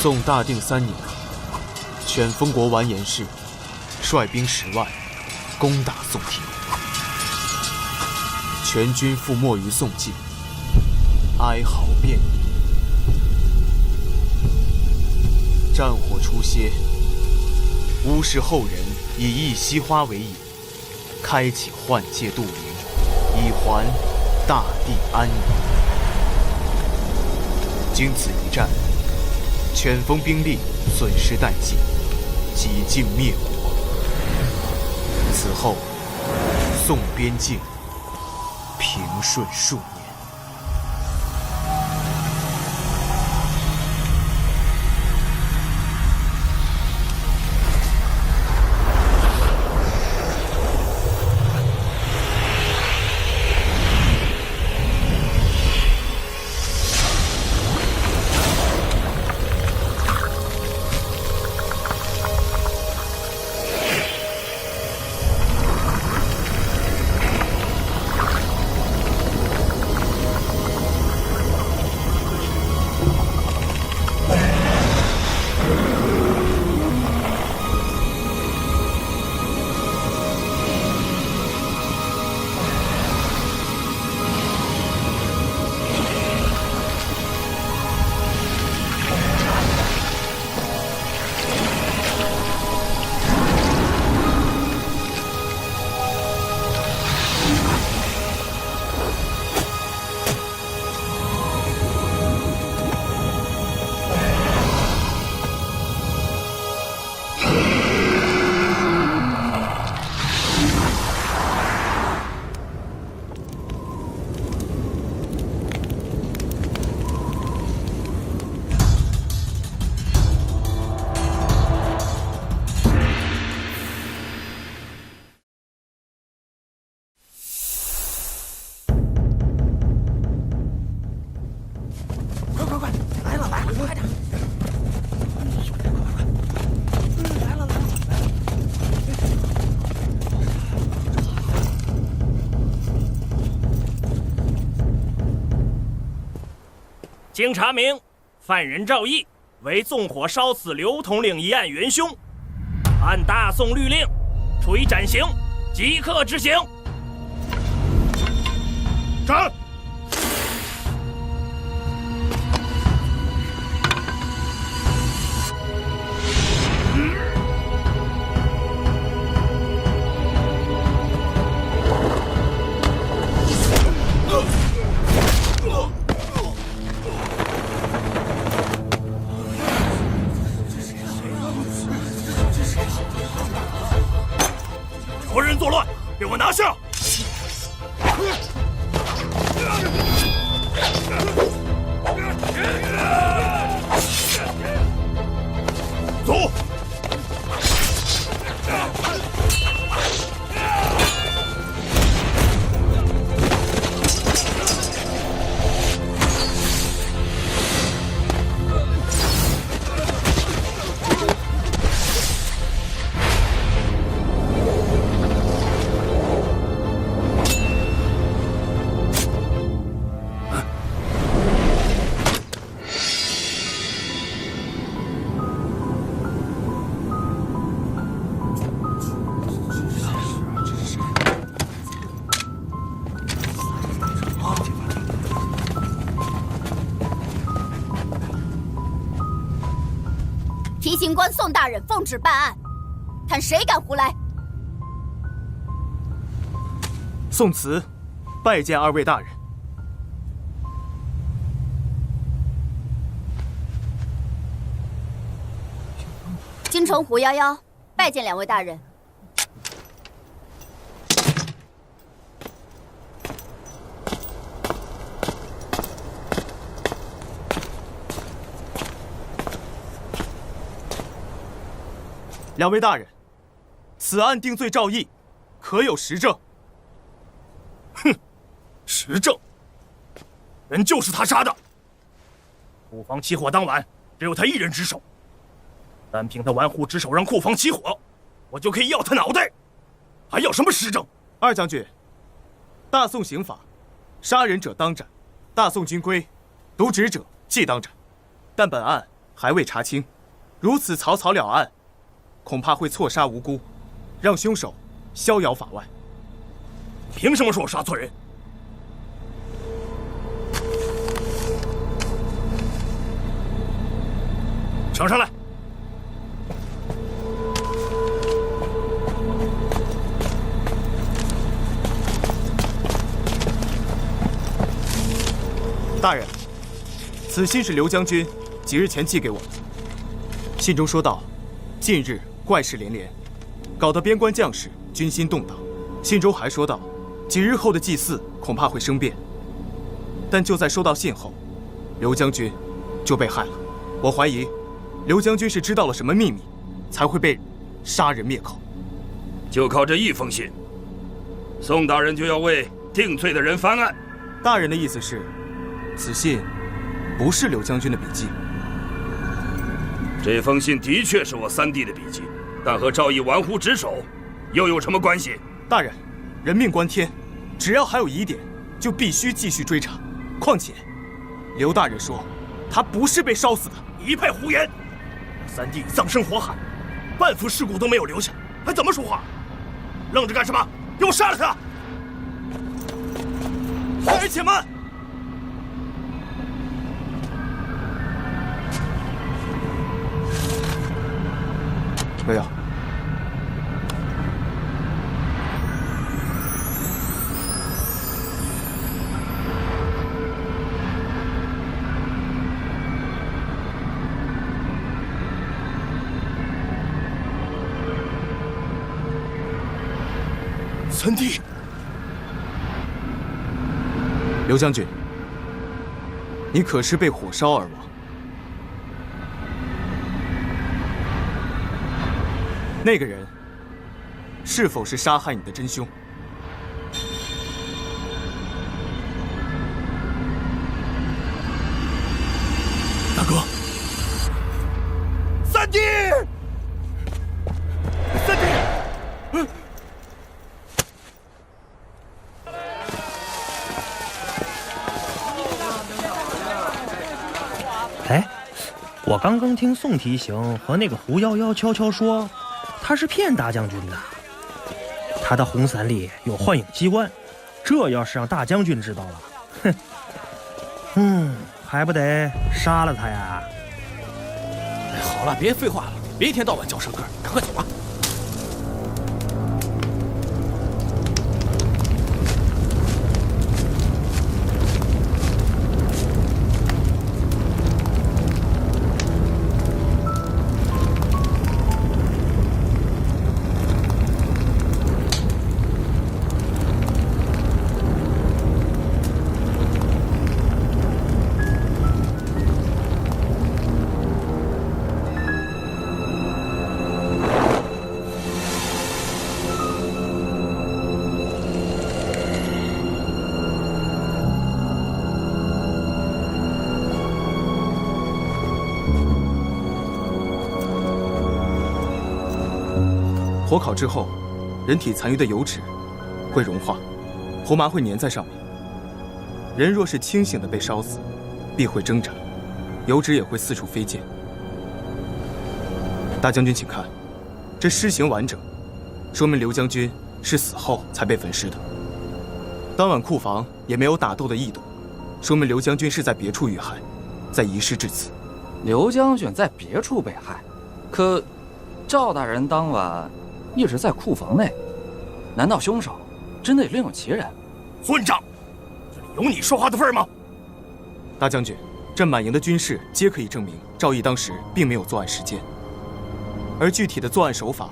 宋大定3年，犬封国完颜氏率兵10万攻打宋廷，全军覆没于宋境，哀嚎遍野。战火初歇，乌氏后人以一溪花为引，开启换界渡灵，以还大地安宁。经此一战，犬封兵力损失殆尽，几境灭国。此后，宋边境平顺数年。经查明，犯人赵毅为纵火烧死刘统领一案元凶，按大宋律令，处以斩刑，即刻执行。斩！何人作乱，给我拿下！走！提刑官宋大人奉旨办案，看谁敢胡来！宋慈，拜见2位大人。京城虎夭夭，拜见2位大人。2位大人，此案定罪赵毅，可有实证？哼，实证，人就是他杀的。库房起火当晚，只有他一人值守，单凭他玩忽职守让库房起火，我就可以要他脑袋，还要什么实证？二将军，大宋刑法，杀人者当斩，大宋军规，渎职者即当斩。但本案还未查清，如此草草了案，恐怕会错杀无辜，让凶手逍遥法外。凭什么说我杀错人？呈上来。大人，此信是刘将军几日前寄给我的。信中说道，近日怪事连连，搞得边关将士军心动荡。信中还说到，几日后的祭祀恐怕会生变。但就在收到信后，刘将军就被害了。我怀疑，刘将军是知道了什么秘密，才会被杀人灭口。就靠这一封信，宋大人就要为定罪的人翻案？大人的意思是，此信不是刘将军的笔记？这封信的确是我三弟的笔记，但和赵毅玩忽职守又有什么关系？大人，人命关天，只要还有疑点，就必须继续追查。况且，刘大人说，他不是被烧死的。一派胡言！三弟葬身火海，半副尸骨都没有留下，还怎么说话？愣着干什么？给我杀了他！哎，且慢！没有。三弟，刘将军，你可是被火烧而亡？那个人是否是杀害你的真凶？大哥，三弟，三弟，哎，我刚刚听宋提刑和那个胡夭夭悄悄说，他是骗大将军的。他的红伞里有幻影机关，这要是让大将军知道了，哼，还不得杀了他呀？哎，好了，别废话了，别一天到晚叫声哥，赶快走吧。火烤之后，人体残余的油脂会融化，胡麻会粘在上面。人若是清醒的被烧死，必会挣扎，油脂也会四处飞溅。大将军，请看，这尸形完整，说明刘将军是死后才被焚尸的。当晚库房也没有打斗的异动，说明刘将军是在别处遇害，再遗失至此。刘将军在别处被害，可赵大人当晚一直在库房内，难道凶手真的另有其人？混账！这里有你说话的份儿吗？大将军，这满营的军士皆可以证明赵毅当时并没有作案时间，而具体的作案手法，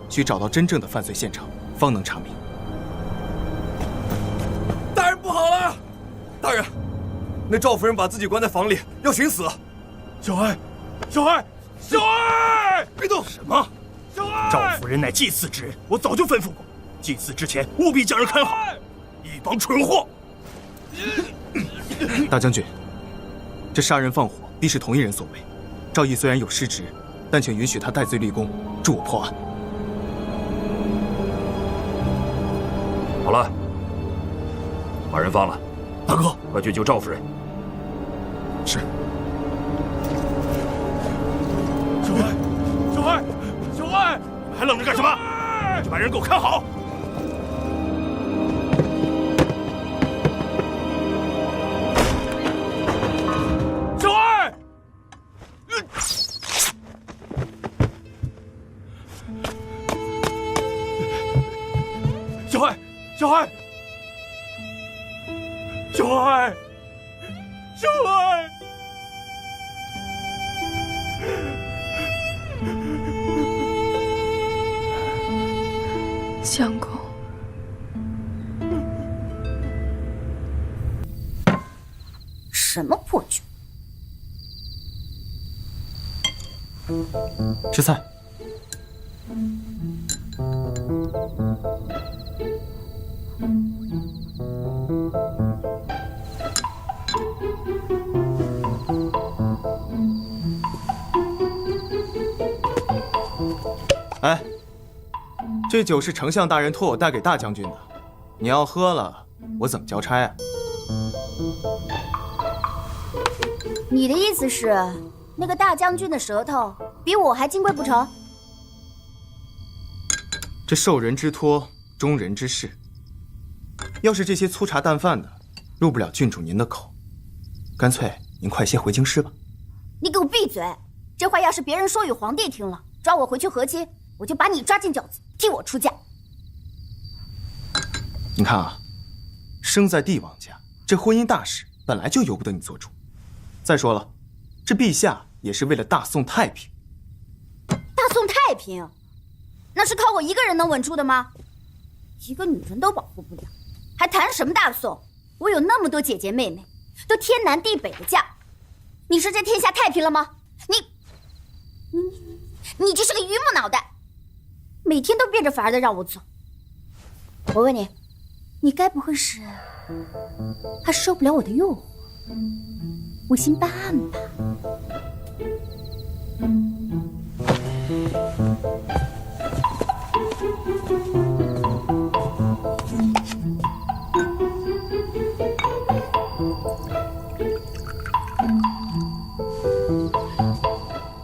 需找到真正的犯罪现场，方能查明。大人不好了！大人，那赵夫人把自己关在房里，要寻死。小爱，小爱，小爱，别动！什么？小爱！赵夫人乃祭祀之人，我早就吩咐过，祭祀之前务必将人看好。一帮蠢货！大将军，这杀人放火必是同一人所为。赵毅虽然有失职，但请允许他戴罪立功，助我破案。好了，把人放了。大哥，快去救赵夫人。是。着干什么？快去把人给我看好！小二，小二，小二，小二，小二。相公，什么破酒？吃菜。哎，这酒是丞相大人托我带给大将军的，你要喝了，我怎么交差啊？你的意思是，那个大将军的舌头比我还金贵不成？这受人之托，忠人之事。要是这些粗茶淡饭的入不了郡主您的口，干脆您快些回京师吧。你给我闭嘴！这话要是别人说与皇帝听了，抓我回去和亲，我就把你抓进轿子，替我出嫁。你看啊，生在帝王家，这婚姻大事本来就由不得你做主。再说了，这陛下也是为了大宋太平。大宋太平，那是靠我一个人能稳住的吗？一个女人都保护不了，还谈什么大宋？我有那么多姐姐妹妹，都天南地北的嫁。你说这天下太平了吗？你这是个榆木脑袋，每天都变着法儿的让我走。我问你，你该不会是还受不了我的诱惑，无心办案吧？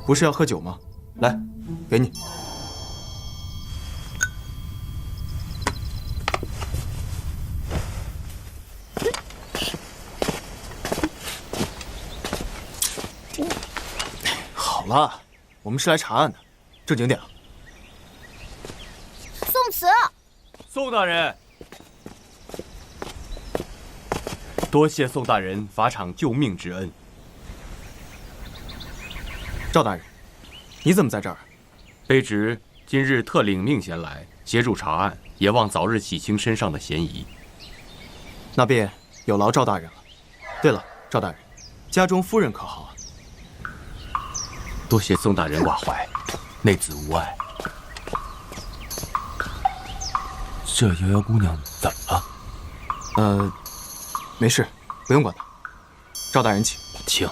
不是要喝酒吗？来，给你。好了，我们是来查案的，正经点啊。宋慈，宋大人，多谢宋大人法场救命之恩。赵大人，你怎么在这儿？卑职今日特领命前来协助查案，也望早日洗清身上的嫌疑。那便有劳赵大人了。对了，赵大人，家中夫人可好啊？多谢宋大人挂怀，内子无碍。这瑶瑶姑娘怎么了？没事，不用管她。赵大人请。请。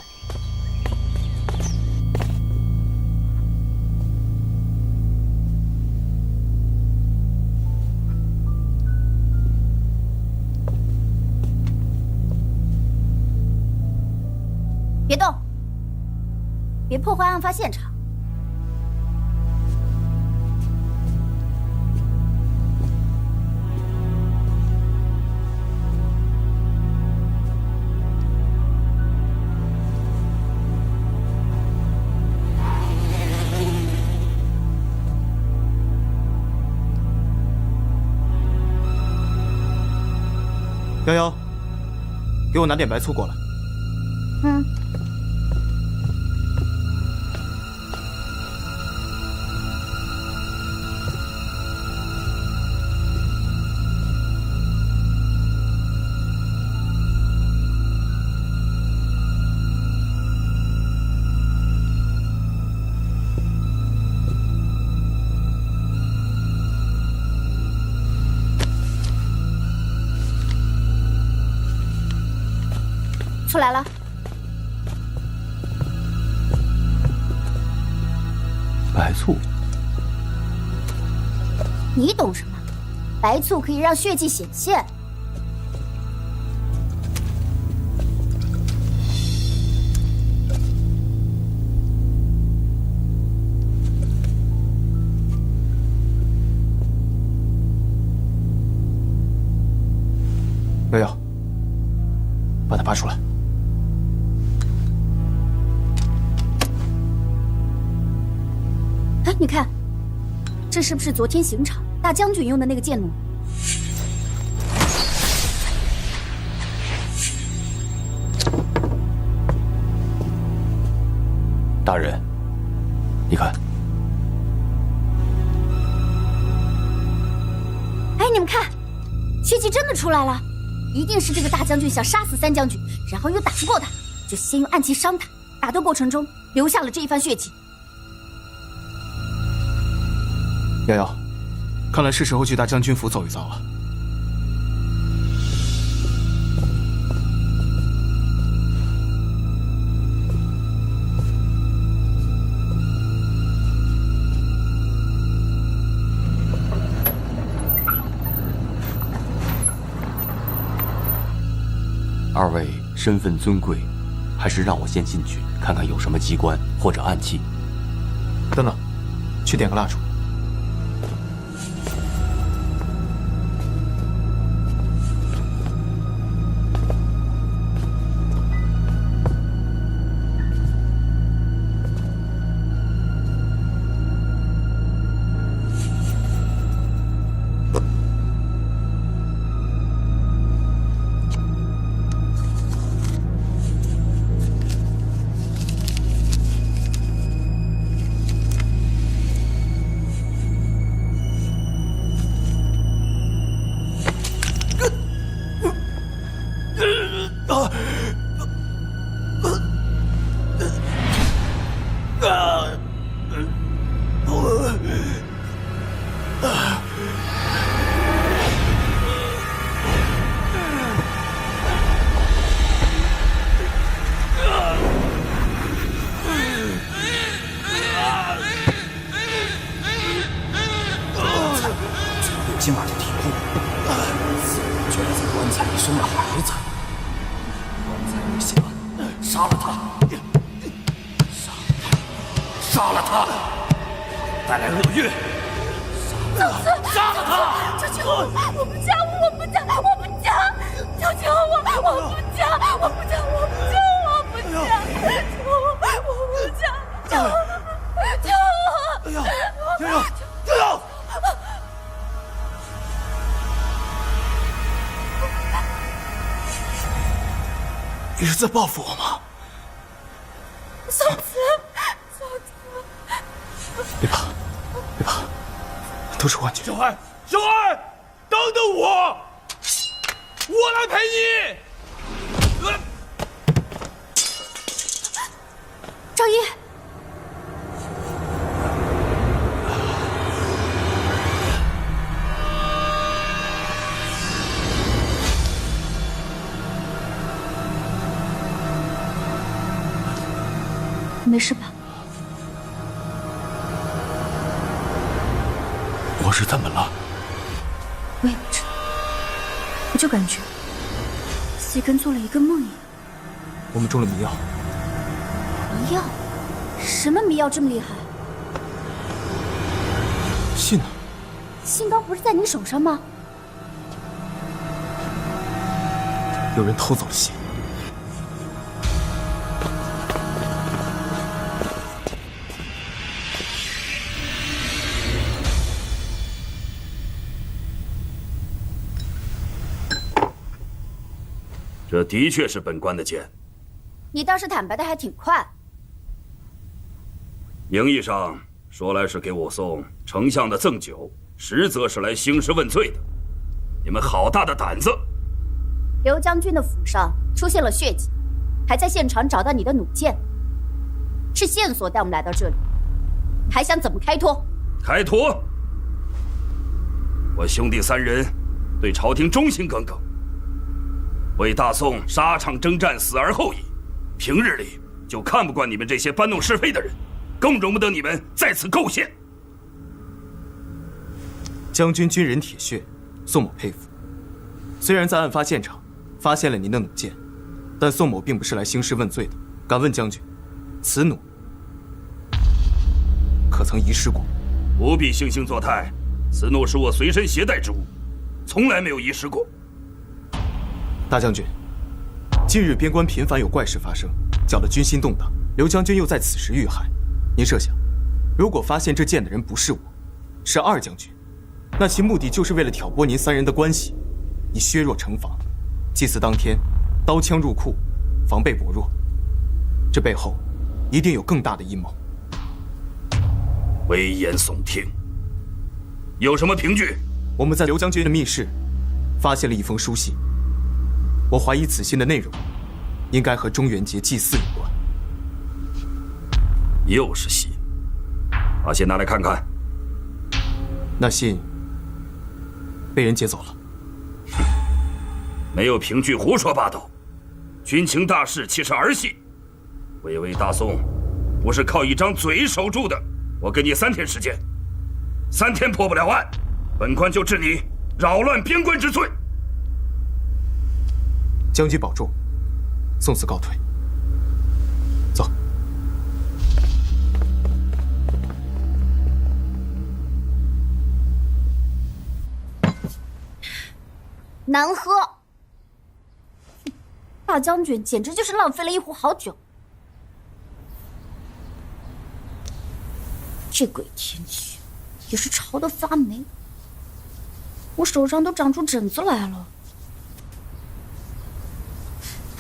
别动，别破坏案发现场。瑶瑶，给我拿点白醋过来。嗯。醋来了。白醋？你懂什么？白醋可以让血迹显现。瑶瑶，把他拔出来。哎，你看，这是不是昨天刑场大将军用的那个剑弩？大人，你看。哎，你们看，血迹真的出来了，一定是这个大将军想杀死三将军，然后又打不过他，就先用暗器伤他，打斗过程中留下了这一番血迹。瑶瑶，看来是时候去大将军府走一遭了。二位身份尊贵，还是让我先进去看看有什么机关或者暗器。等等，去点个蜡烛。今晚的题目，居然在棺材里生了孩子。棺材里写了：杀了他，杀了他，带来厄运。杀了他！求求我，我不嫁，我不嫁，我不嫁！求求我，我不嫁，我不嫁，我不嫁，我不嫁！求我，我不嫁！求我，求我！瑶瑶，瑶瑶，瑶瑶！你是在报复我吗？宋慈，宋慈，别怕，别怕，都是幻觉。小爱，小爱，等等我，我来陪你。赵一，你没事吧？我是怎么了？我也不知道，我就感觉自己跟做了一个梦一样。我们中了迷药。迷药？什么迷药这么厉害？信呢？信刚不是在你手上吗？有人偷走了信。这的确是本官的剑。你倒是坦白的还挺快。名义上说来是给我送丞相的赠酒，实则是来兴师问罪的。你们好大的胆子！刘将军的府上出现了血迹，还在现场找到你的弩箭，是线索带我们来到这里，还想怎么开脱？开脱！我兄弟三人对朝廷忠心耿耿，为大宋沙场征战死而后已。平日里就看不惯你们这些搬弄是非的人，更容不得你们在此构陷。将军军人铁血，宋某佩服。虽然在案发现场发现了您的弩箭，但宋某并不是来兴师问罪的。敢问将军，此弩可曾遗失过？不必惺惺作态，此弩是我随身携带之物，从来没有遗失过。大将军，近日边关频繁有怪事发生，搅得军心动荡。刘将军又在此时遇害，您设想，如果发现这剑的人不是我，是二将军，那其目的就是为了挑拨您三人的关系，以削弱城防。祭祀当天，刀枪入库，防备薄弱。这背后一定有更大的阴谋。危言耸听。有什么凭据？我们在刘将军的密室发现了一封书信，我怀疑此信的内容应该和中元节祭祀有关。又是信，把信拿来看看。那信被人劫走了。没有凭据胡说八道，军情大事岂是儿戏？巍巍大宋不是靠一张嘴守住的。我给你3天时间，3天破不了案，本官就治你扰乱边关之罪。将军保重，送辞告退。走。难喝。大将军简直就是浪费了一壶好酒。这鬼天气也是潮得发霉，我手上都长出疹子来了。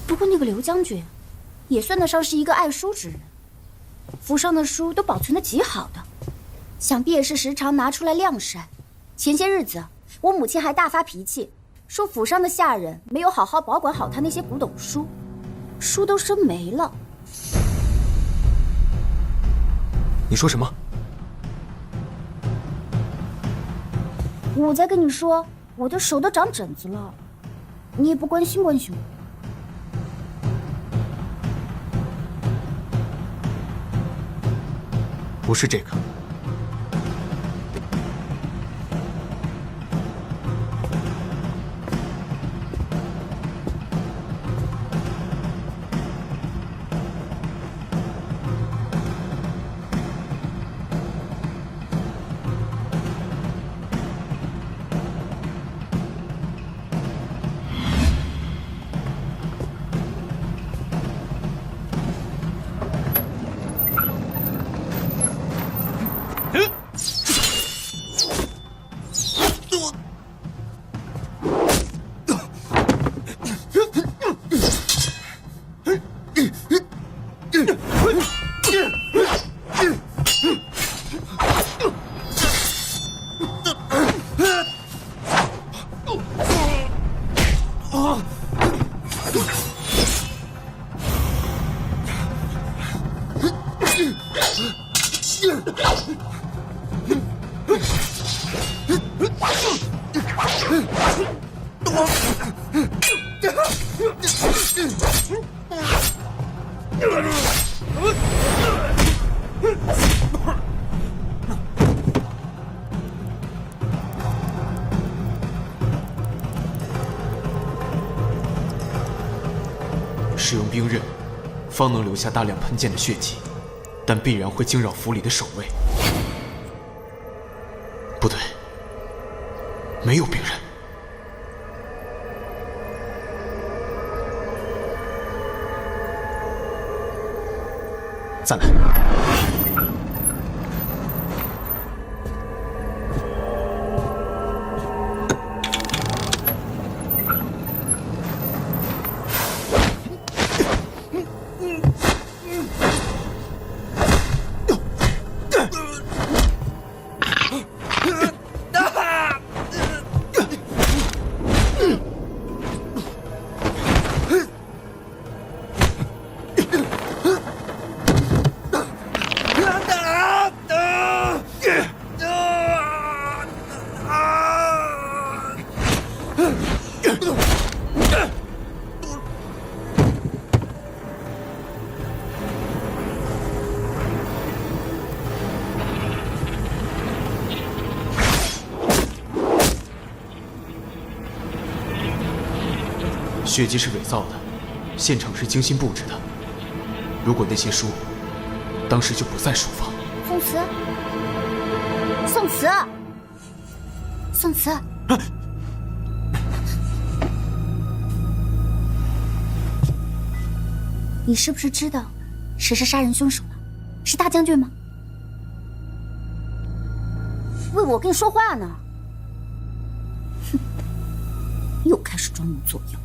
不过那个刘将军也算得上是一个爱书之人，府上的书都保存得极好的，想必也是时常拿出来晾晒。前些日子我母亲还大发脾气，说府上的下人没有好好保管好他那些古董书，书都生霉了。你说什么？我在跟你说，我的手都长疹子了，你也不关心关心我。不是这个。使用兵刃，方能留下大量喷溅的血迹，但必然会惊扰府里的守卫。不对，没有兵刃。再来。血迹是伪造的，现场是精心布置的。如果那些书当时就不在书房，宋慈，宋慈，宋慈，你是不是知道谁是杀人凶手了？是大将军吗？为我跟你说话呢。哼，又开始装模作样。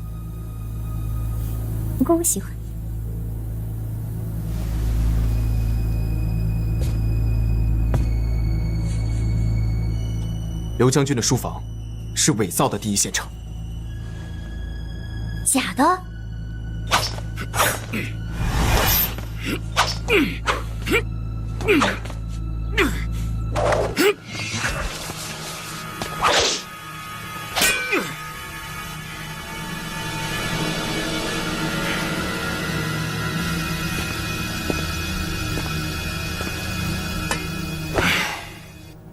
不过我喜欢。刘将军的书房是伪造的第一现场。假的？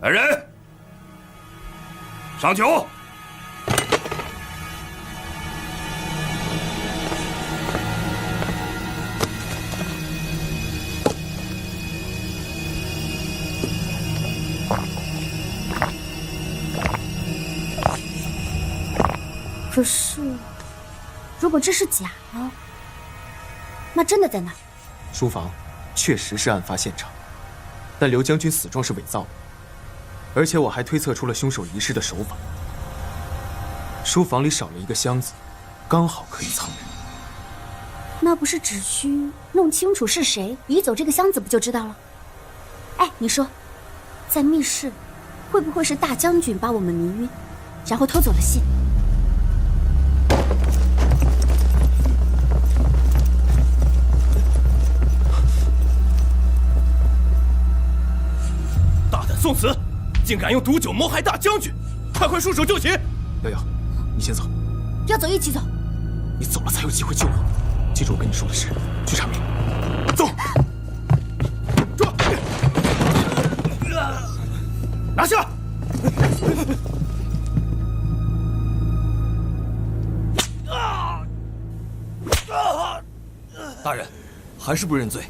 来人，上酒。可是，如果这是假的，那真的在哪？书房确实是案发现场，但刘将军死状是伪造的，而且我还推测出了凶手遗失的手法。书房里少了一个箱子，刚好可以藏人。那不是只需弄清楚是谁移走这个箱子，不就知道了？哎，你说，在密室，会不会是大将军把我们迷晕，然后偷走了信？宋慈竟敢用毒酒谋害大将军，快束手就擒！瑶瑶，你先走。要走一起走。你走了才有机会救我。记住我跟你说的事，去查明。走。抓！拿下！大人，还是不认罪，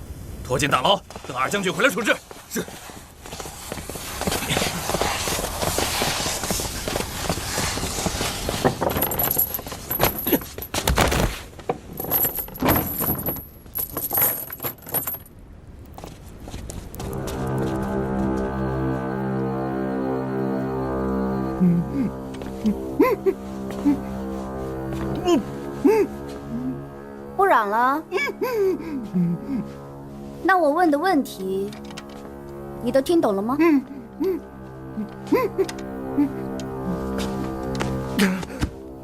拖进大牢，等二将军回来处置。是。不嚷了。那我问的问题，你都听懂了吗？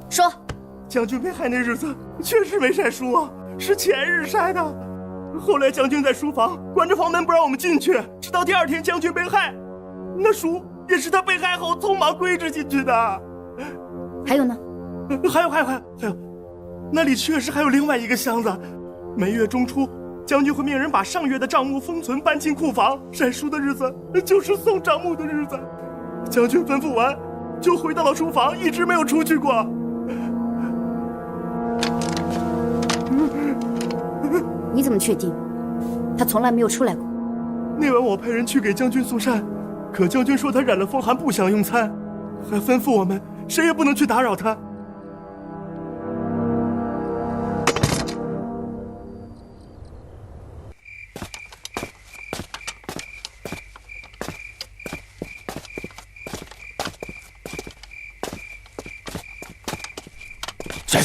说。将军被害那日子确实没晒书啊，是前日晒的。后来将军在书房关着房门不让我们进去，直到第二天将军被害，那书也是他被害后匆忙归置进去的。还有呢？还有，那里确实还有另外一个箱子。每月中初，将军会命人把上月的账目封存搬进库房，晒书的日子就是送账目的日子。将军吩咐完，就回到了书房，一直没有出去过。你怎么确定？他从来没有出来过。那晚我派人去给将军送膳，可将军说他染了风寒，不想用餐，还吩咐我们谁也不能去打扰他。谁？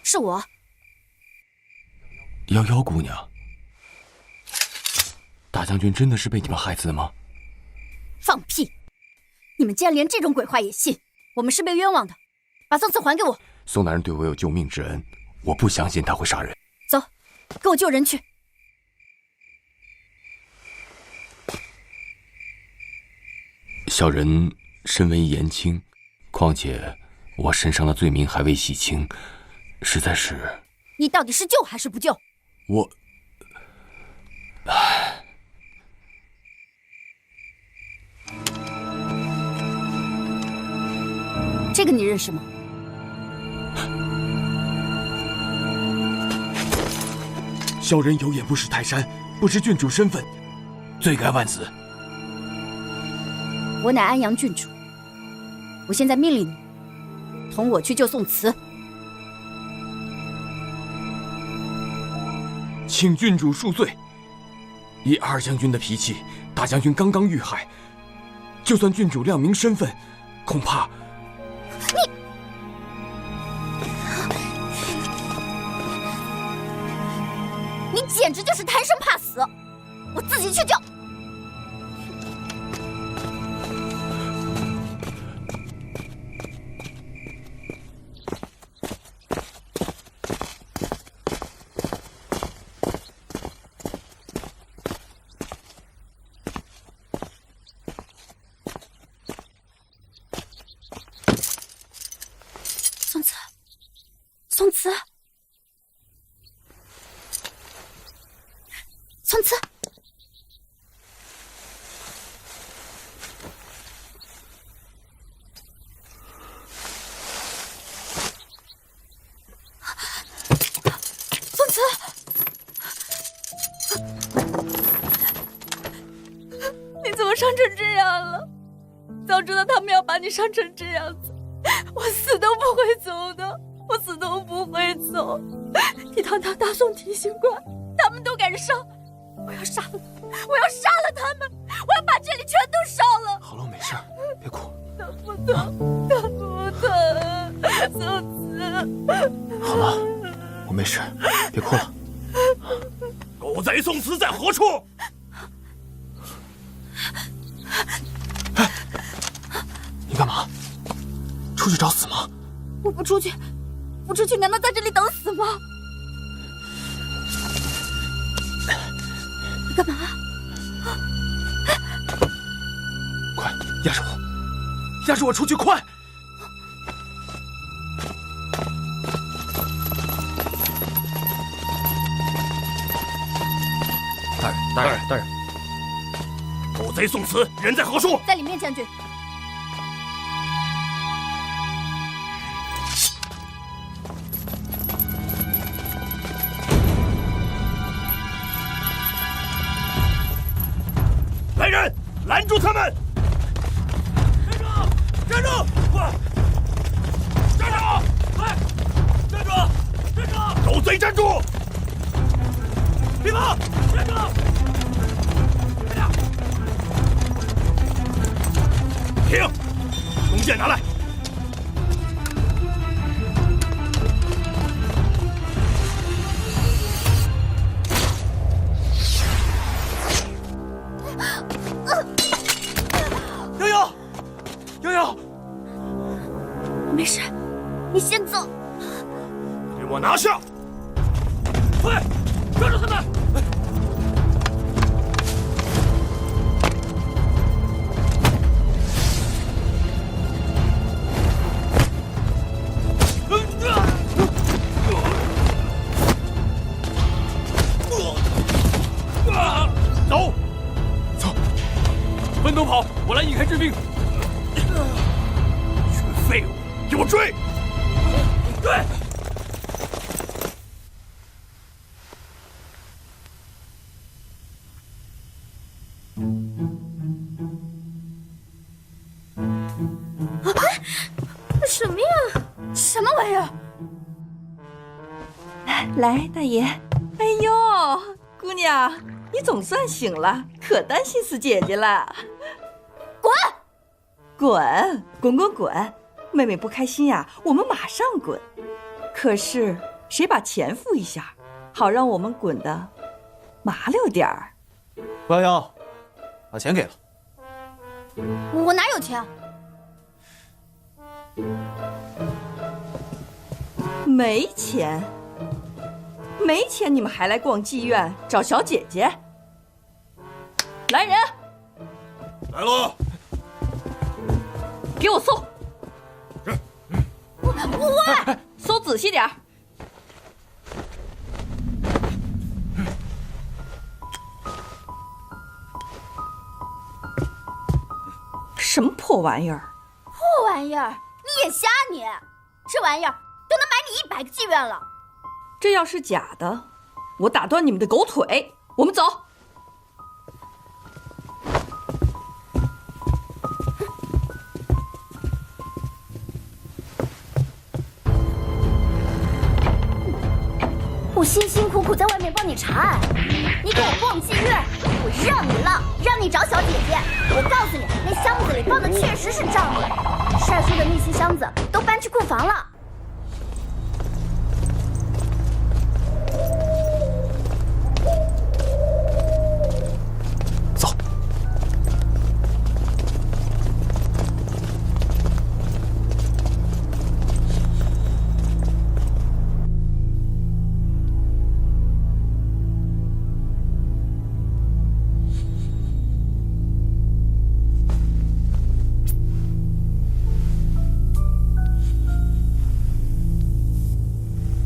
是我。瑶瑶姑娘，大将军真的是被你们害死的吗？放屁！你们竟然连这种鬼话也信？我们是被冤枉的，把宋慈还给我。宋大人对我有救命之恩，我不相信他会杀人。走，给我救人去。小人身为严清，况且我身上的罪名还未洗清，实在是……你到底是救还是不救？我……这个你认识吗？小人有眼不识泰山，不知郡主身份，罪该万死。我乃安阳郡主，我现在命令你，同我去救宋慈。请郡主恕罪。以二将军的脾气，大将军刚刚遇害，就算郡主亮明身份，恐怕……你简直就是贪生怕死！我自己去救。宋慈，宋慈，宋慈，宋慈，你怎么伤成这样了？早知道他们要把你伤成这样子，我死都不会走的，我死都不会走。你堂堂大宋提刑官，他们都敢上，我要杀了他们，我要杀了他们，我要把这里全都烧了。好了，我没事，别哭。疼不疼？疼不疼？宋慈。好了，我没事，别哭了。狗贼宋慈在何处？你干嘛？出去找死吗？我不出去，不出去难道在这里等死吗？你干嘛？快压着我，压着我出去，快！大人，狗贼宋慈人在何处？在里面，将军。来人，拦住他们！站住！站住！快！站住！快！站住！站住！狗贼站住！别跑！站住！快点！停！弓箭拿来！瑶瑶，没事，你先走。给我拿下！快，抓住他们！走，走，分头跑，我来引开追兵。废物，给我追！对。什么呀？什么玩意儿？来，大爷。哎呦，姑娘，你总算醒了，可担心死姐姐了。滚！滚！滚滚滚！妹妹不开心呀，我们马上滚。可是谁把钱付一下，好让我们滚得麻溜点儿。胡瑶瑶，把钱给了。我哪有钱？没钱？没钱你们还来逛妓院找小姐姐？来人！来喽！给我搜！我搜仔细点儿。什么破玩意儿？破玩意儿！你眼瞎你！这玩意儿都能买你100个妓院了。这要是假的，我打断你们的狗腿！我们走。我辛辛苦苦在外面帮你查案，你给我逛妓院，我让你浪，让你找小姐姐。我告诉你，那箱子里放的确实是账目，帅叔的那些箱子都搬去库房了。走。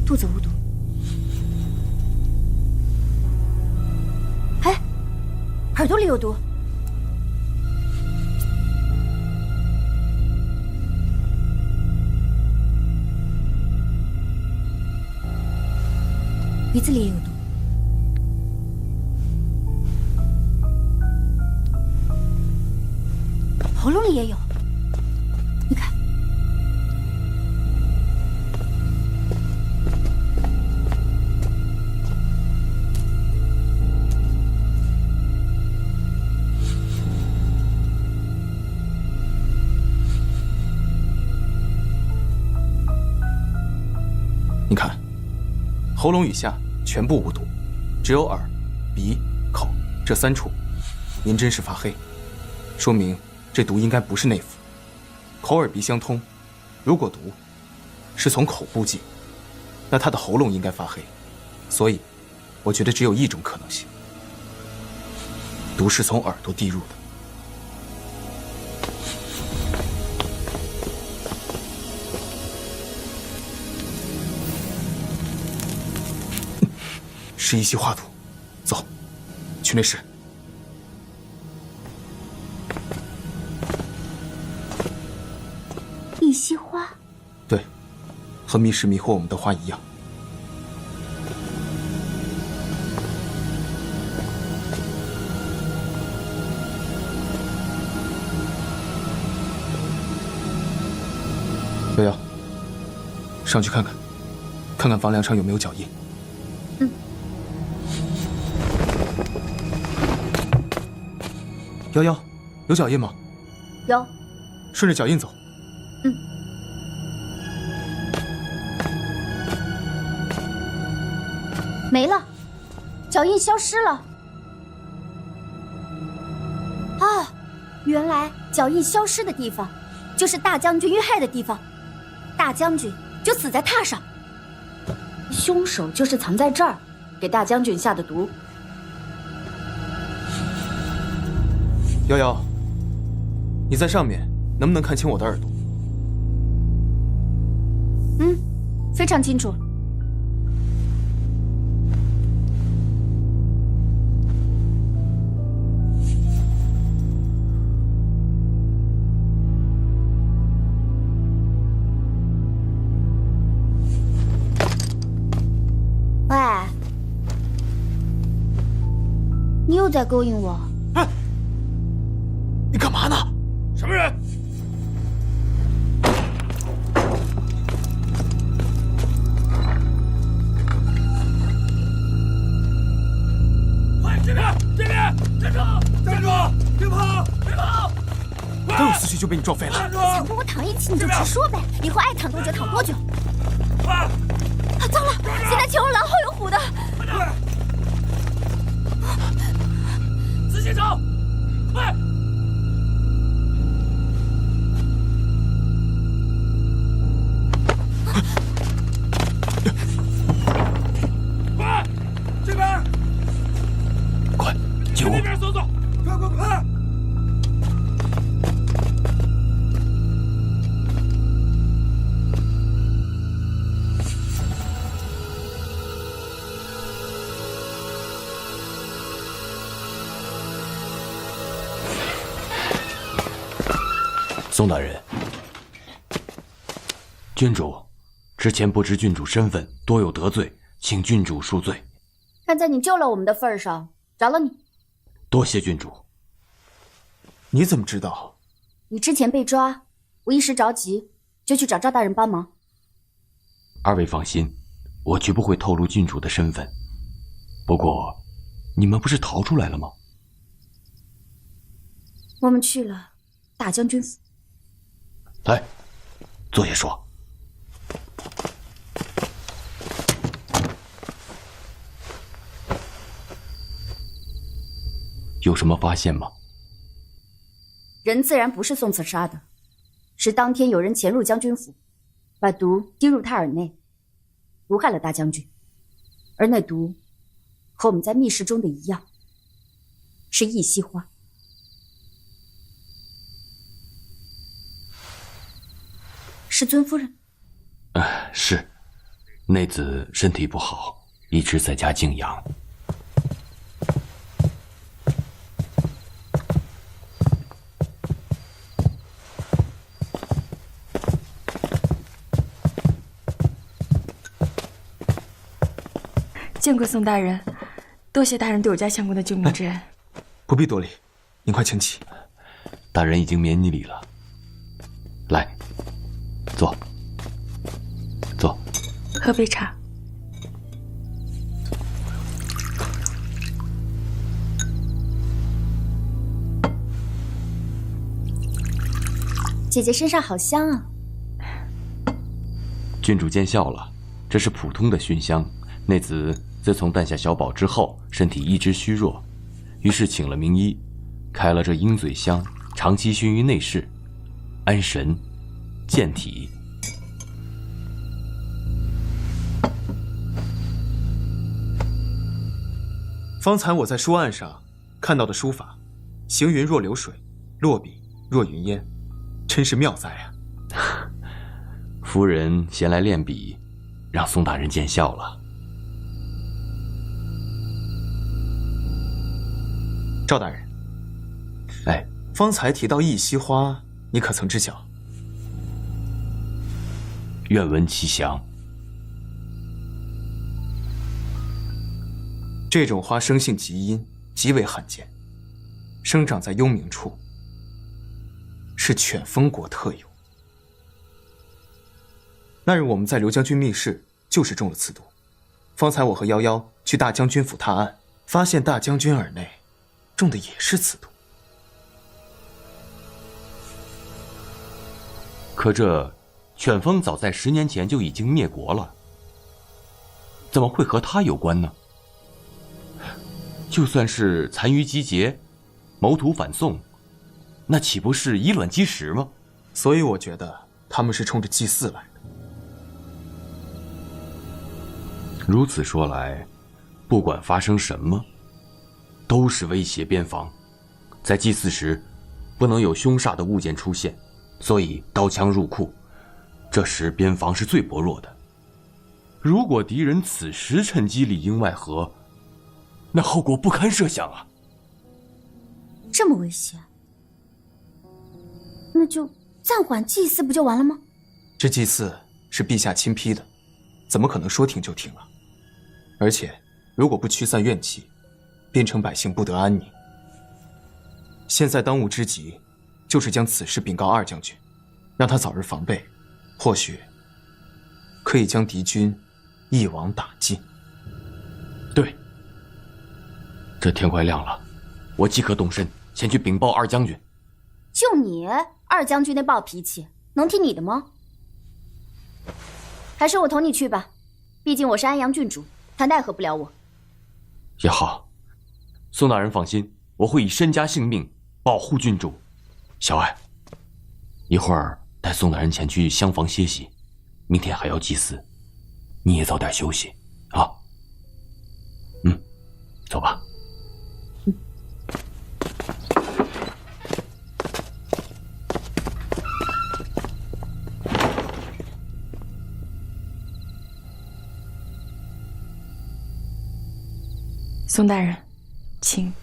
肚子无毒。哎，耳朵里有毒。鼻子里也有毒。喉咙里也有。你看。你看，喉咙以下全部无毒，只有耳、鼻、口这3处，您真是发黑，说明这毒应该不是内服。口耳鼻相通，如果毒是从口部进，那他的喉咙应该发黑，所以我觉得只有一种可能性，毒是从耳朵滴入的。是一稀化毒，走，去内室。一稀花，对，和密室迷惑我们的花一样。瑶瑶，上去看看，看看房梁上有没有脚印。瑶瑶，有脚印吗？有。顺着脚印走。没了，脚印消失了。哦，原来脚印消失的地方，就是大将军遇害的地方。大将军就死在榻上，凶手就是藏在这儿，给大将军下的毒。瑶瑶，你在上面能不能看清我的耳朵？非常清楚。喂，你又在勾引我？哎，你干嘛呢？什么人？快这边！这边！站住！站住！别跑！别跑！刚有思绪就被你撞飞了。站住！想跟我躺一起你就直说呗，以后爱躺多久躺多久。快！糟了，现在前后狼后有虎的。快！仔细找！快！快！这边！快，救我！那边搜索！快快快！宋大人，郡主，之前不知郡主身份，多有得罪，请郡主恕罪。看在你救了我们的份上，饶了你。多谢郡主。你怎么知道？你之前被抓，我一时着急，就去找赵大人帮忙。二位放心，我绝不会透露郡主的身份。不过，你们不是逃出来了吗？我们去了大将军府。来，坐下说。有什么发现吗？人自然不是宋策杀的，是当天有人潜入将军府，把毒滴入他耳内，毒害了大将军。而那毒和我们在密室中的一样，是异稀花。是尊夫人？是，内子身体不好，一直在家静养。见过宋大人，多谢大人对我家相公的救命之恩。不必多礼，您快请起。大人已经免你礼了。来，坐，坐。喝杯茶。姐姐身上好香啊！郡主见笑了，这是普通的熏香。内子自从诞下小宝之后，身体一直虚弱，于是请了名医，开了这鹰嘴香，长期熏于内室，安神健体。方才我在书案上看到的书法，行云若流水，落笔若云烟，真是妙哉啊！夫人闲来练笔，让宋大人见笑了。赵大人，哎，方才提到异稀花，你可曾知晓？愿闻其详。这种花生性极阴，极为罕见，生长在幽冥处，是犬风国特有。那日我们在刘将军密室就是中了此毒。方才我和夭夭去大将军府探案，发现大将军耳内中的也是此毒。可这犬风早在10年前就已经灭国了，怎么会和他有关呢？就算是残余集结，谋图反宋，那岂不是以卵击石吗？所以我觉得他们是冲着祭祀来的。如此说来，不管发生什么，都是威胁边防。在祭祀时，不能有凶煞的物件出现，所以刀枪入库。这时边防是最薄弱的。如果敌人此时趁机里应外合，那后果不堪设想啊！这么危险，那就暂缓祭祀不就完了吗？这祭祀是陛下亲批的，怎么可能说停就停啊？而且，如果不驱散怨气，边城百姓不得安宁。现在当务之急，就是将此事禀告二将军，让他早日防备，或许可以将敌军一网打尽。对，这天快亮了，我即刻动身前去禀报二将军。就你二将军那暴脾气，能听你的吗？还是我同你去吧，毕竟我是安阳郡主，他奈何不了我。也好，宋大人放心，我会以身家性命保护郡主。小爱，一会儿带宋大人前去厢房歇息，明天还要祭祀，你也早点休息啊。走吧。宋大人，请。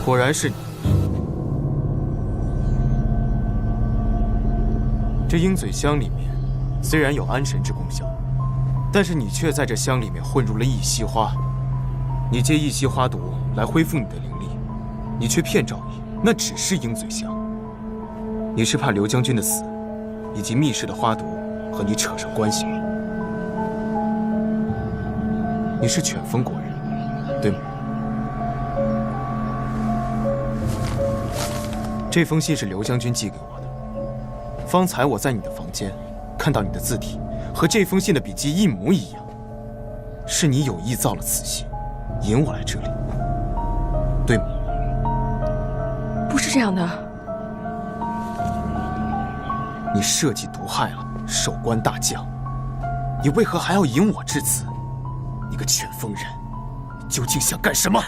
果然是你。这鹰嘴香里面虽然有安神之功效，但是你却在这香里面混入了一稀花。你借一稀花毒来恢复你的灵力，你却骗赵毅那只是鹰嘴香。你是怕刘将军的死，以及密室的花毒和你扯上关系吗？你是犬风国人，对吗？这封信是刘将军寄给我的。方才我在你的房间看到你的字体和这封信的笔迹一模一样，是你有意造了此信，引我来这里，对吗？不是这样的。你设计毒害了守关大将，你为何还要引我至此？你个犬风人，究竟想干什么？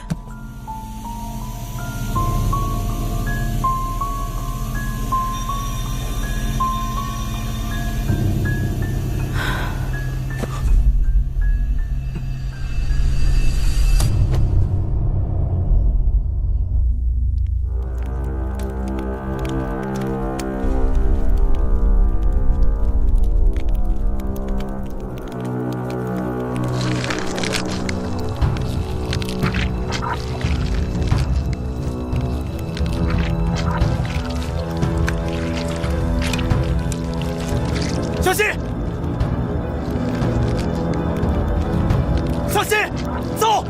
小心！小心！走！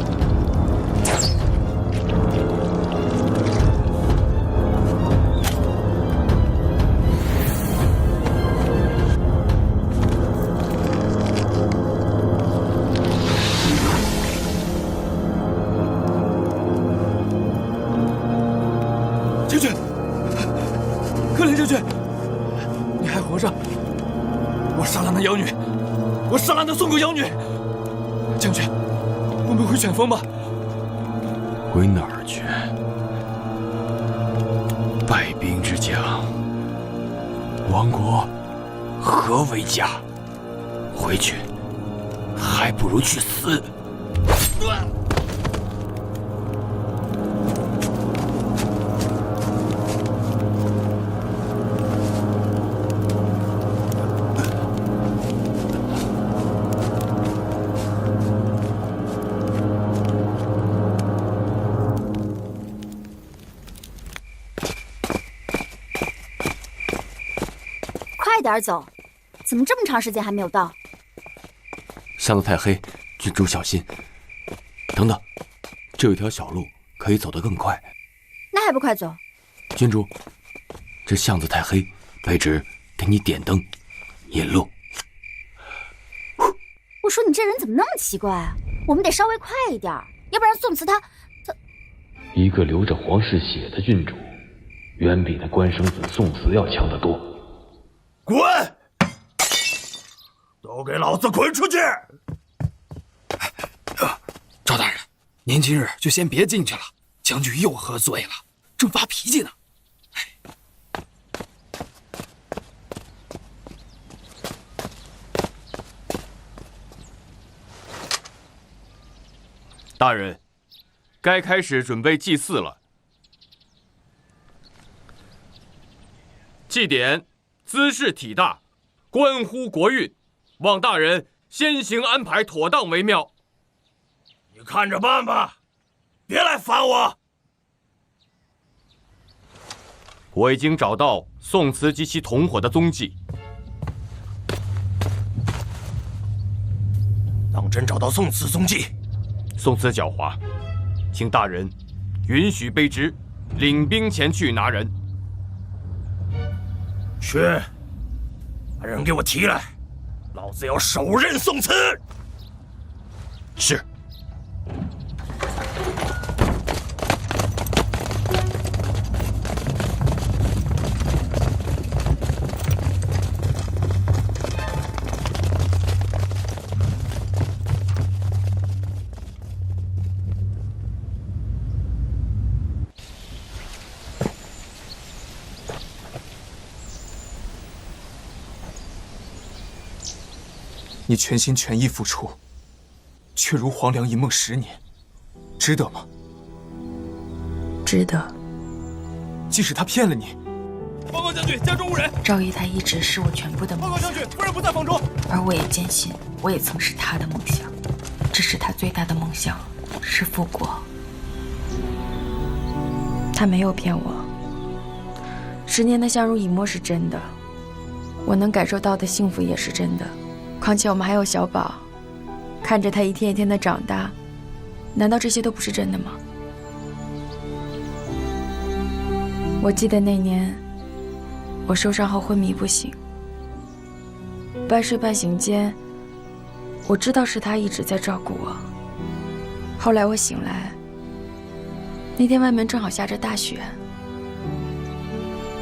将军，可怜将军，你还活着！我杀了那妖女，我杀了那宋国妖女。将军，我们回犬风吧。回哪儿去？败兵之将，亡国何为家？回去，还不如去死。快点走！怎么这么长时间还没有到？巷子太黑，郡主小心。等等，这有条小路，可以走得更快。那还不快走？郡主，这巷子太黑，卑职给你点灯，引路。我说你这人怎么那么奇怪啊？我们得稍微快一点，要不然宋慈他……一个流着皇室血的郡主，远比那官生子宋慈要强得多。滚！都给老子滚出去！赵大人，您今日就先别进去了，将军又喝醉了，正发脾气呢。大人，该开始准备祭祀了。祭典姿势体大，关乎国运，望大人先行安排妥当为妙。你看着办吧，别来烦我。我已经找到宋慈及其同伙的踪迹。当真找到宋慈踪迹？宋慈狡猾，请大人允许卑职领兵前去拿人。去，把人给我提来，老子要手刃宋慈。是。你全心全意付出，却如黄粱一梦10年，值得吗？值得。即使他骗了你。报告将军，家中无人。赵毅他一直是我全部的梦想。报告将军，夫人不在房中。而我也坚信，我也曾是他的梦想，只是他最大的梦想是复国。他没有骗我，10年的相濡以沫是真的，我能感受到的幸福也是真的。况且我们还有小宝，看着他一天一天的长大，难道这些都不是真的吗？我记得那年，我受伤后昏迷不醒，半睡半醒间，我知道是他一直在照顾我。后来我醒来，那天外面正好下着大雪，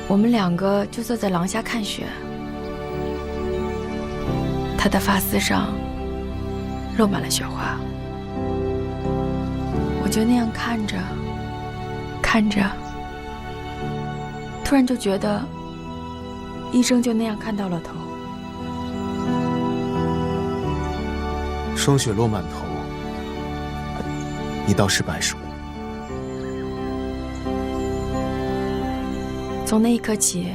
我们2个就坐在廊下看雪。他的发丝上落满了雪花，我就那样看着，看着，突然就觉得一生就那样看到了头。霜雪落满头，你倒是白首。从那一刻起，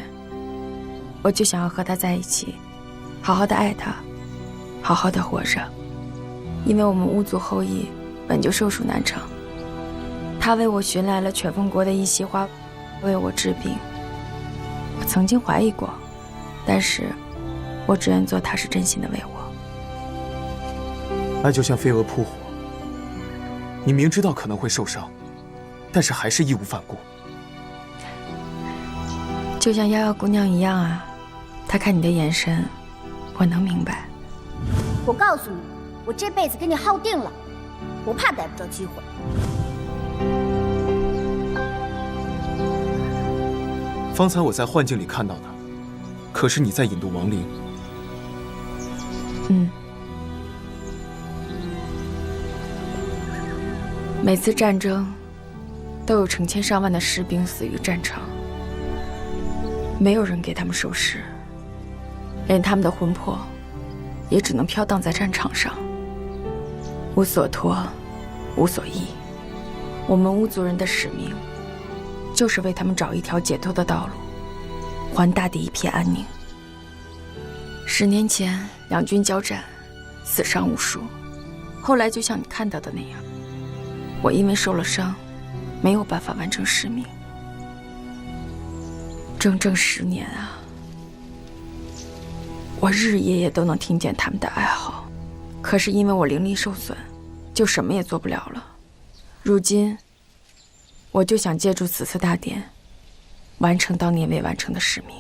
我就想要和他在一起，好好的爱他，好好的活着。因为我们巫族后裔本就寿数难成，他为我寻来了犬凤国的一席花，为我治病。我曾经怀疑过，但是我只愿做他是真心的为我。爱就像飞蛾扑火，你明知道可能会受伤，但是还是义无反顾。就像夭夭姑娘一样啊，她看你的眼神，我能明白。我告诉你，我这辈子跟你耗定了，不怕逮不着机会。方才我在幻境里看到的，可是你在引渡亡灵。每次战争，都有成千上万的士兵死于战场，没有人给他们收尸，连他们的魂魄也只能飘荡在战场上，无所托，无所依。我们巫族人的使命，就是为他们找一条解脱的道路，还大地一片安宁。10年前两军交战，死伤无数，后来就像你看到的那样，我因为受了伤，没有办法完成使命。整整10年啊，我日日夜夜都能听见他们的哀嚎，可是因为我灵力受损，就什么也做不了了。如今，我就想借助此次大典，完成当年未完成的使命。